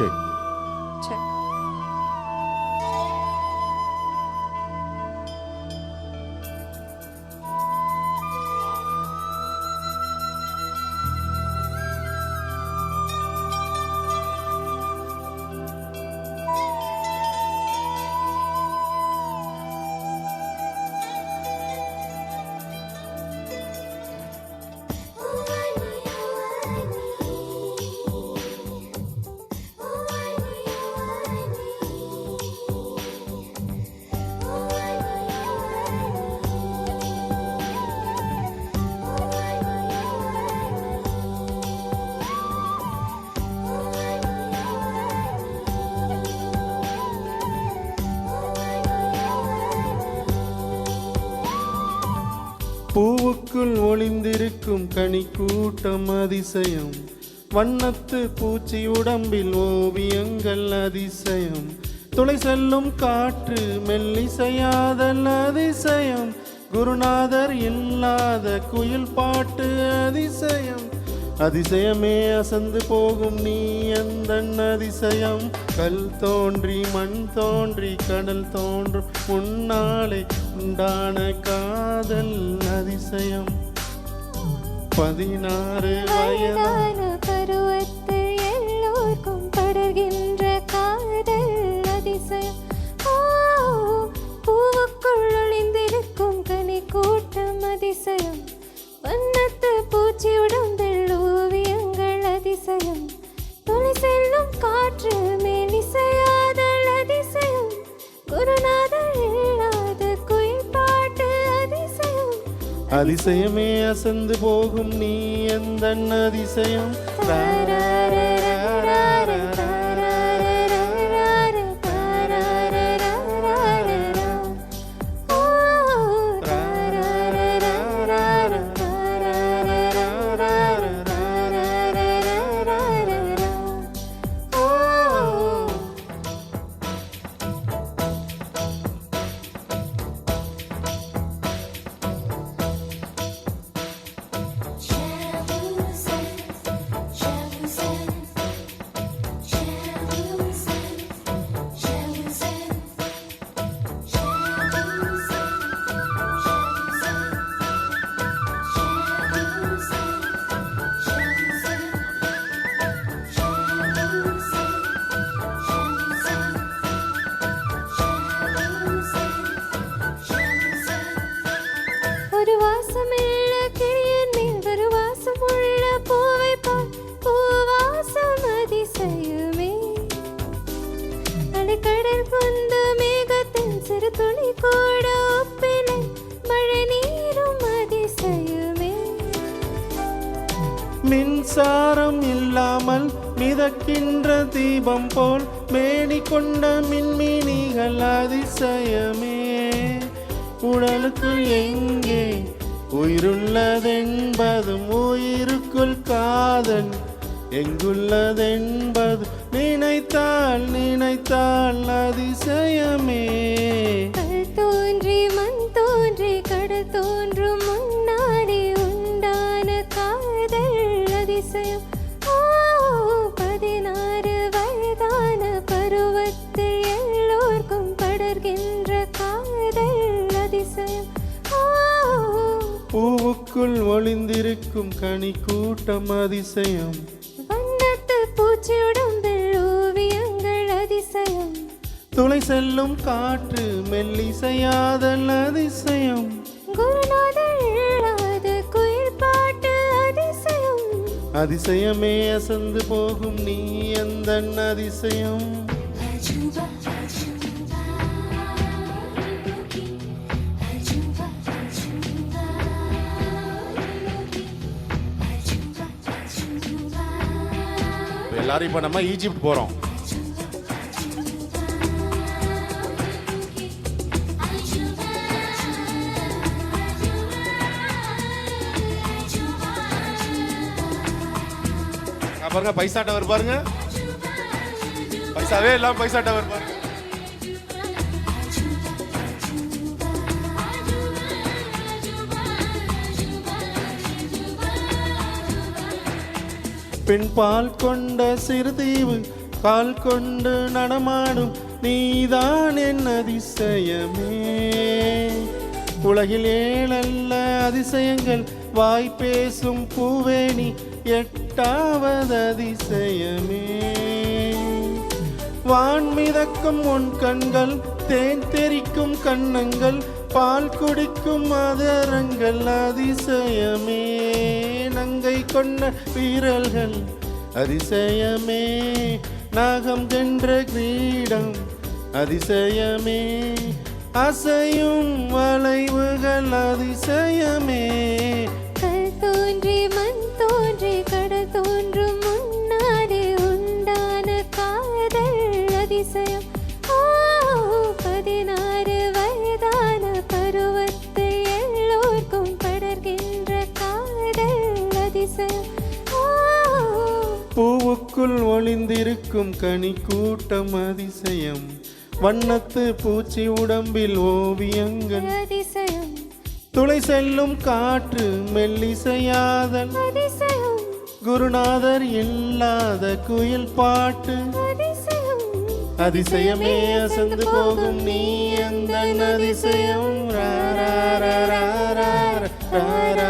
Check. Check. பூவுக்குள் ஒளிந்திருக்கும் கனி கூட்டம் அதிசயம், வண்ணத்து பூச்சி உடம்பில் ஓவியங்கள் அதிசயம், துளை செல்லும் காற்று மெல்லிசையாதல் அதிசயம், குருநாதர் இல்லாத குயில் பாட்டு அதிசயம், அதிசயமே அசந்து போகும் நீ எந்தன் அதிசயம், கல் தோன்றி மண் தோன்றி கடல் தோன்றும் முன்னாலே உண்டான காதல் அதிசயம், 16 வயதான பருவத்தில் எல்லோருக்கும் படர்கின்ற காதல் அதிசயம், பூவுக்குள் ஒளிந்திருக்கும் கனி கூட்டம் அதிசயம், வண்ணத்து பூச்சி உடம்பில் ஓவியங்கள் அதிசயம், துளி செல்லும் காற்று மேலிசையாதல் அதிசயம், குருநாதர் இல்லாத குயில் பாட்டு அதிசயம், அதிசயமே அசந்து போகும் நீ எந்தன் அதிசயம். ஒரு வாசமுள்ள கிளியின் மேல் ஒரு வாசமுள்ள பூவை போல் பூவாசம் அதிசயமே, அலைக்கடல் கொண்ட மேகத்தின் சிறு துளி கூட ஒப்பிலை மழை நீரும் அதிசயமே, மின்சாரம் இல்லாமல் மிதக்கின்ற தீபம் போல் மேனி கொண்ட மின்மினிகள் அதிசயமே, உடலுக்குள் எங்கே உயிருள்ளதென்பதும் உயிருக்குள் காதல் எங்குள்ளதென்பது நினைத்தால் நினைத்தால் அதிசயமே, கல் தோன்றி மண் தோன்றி கடல் தோன்றும் முன்னாடி உண்டான காதல் அதிசயம், 16 வயதான பருவத்தில் எல்லோருக்கும் படர்கின்ற காதல் அதிசயம், பூவுக்குள் ஒளிந்திருக்கும் கனி கூட்டம் அதிசயம், வண்ணத்து பூச்சி உடம்பில் ஓவியங்கள் அதிசயம், துளை செல்லும் காற்று மெல்லிசையாதல் அதிசயம், குருநாதர் இல்லாத குயில் பாட்டு அதிசயம், அதிசயமே அசந்து போகும் நீ எந்தன் அதிசயம். எல்லாரும் இப்போ நம்ம ஈஜிப்ட் போகிறோம். பாருங்க பைசா டவர் பாருங்க, பைசாவே எல்லாம் பைசா டவர் பாருங்க. பெண் பால் கொண்ட சிறுதீவு கால் கொண்டு நடமாடும் நீதான் என் அதிசயமே. உலகில் ஏழல்ல அதிசயங்கள் வாய் பேசும் பூவேணி எட்டாவது அதிசயமே. வான் மிதக்கும் உன் கண்கள், தேன் தெறிக்கும் கன்னங்கள், பால் குடிக்கும் அதரங்கள் அதிசயமே. நங்கை கொண்ட வீரல்கள் அதிசயமே. நாகம் வென்ற கிரீடம் அதிசயமே. அசையும் வளைவுகள் அதிசயமே. கல் தோன்றி மண் தோன்றி கடல் தோன்றும் முன்னாடி உண்டான காதல் அதிசயம். 16 வயதான பருவத்தில் எல்லோர்க்கும் படர்கின்ற காதல் அதிசயம். பூவுக்குள் ஒளிந்திருக்கும் கனி கூட்டம் அதிசயம். வண்ணத்து பூச்சி உடம்பில் ஓவியங்கள் அதிசயம். துளை செல்லும் காற்று மெல்லிசையாதல் அதிசயம். குருநாதர் இல்லாத குயில் பாட்டு அதிசயம். அதிசயமே அசந்து போகும் நீ அந்த அதிசயம். ரா ரா ரா ரா ரா ரா ரா.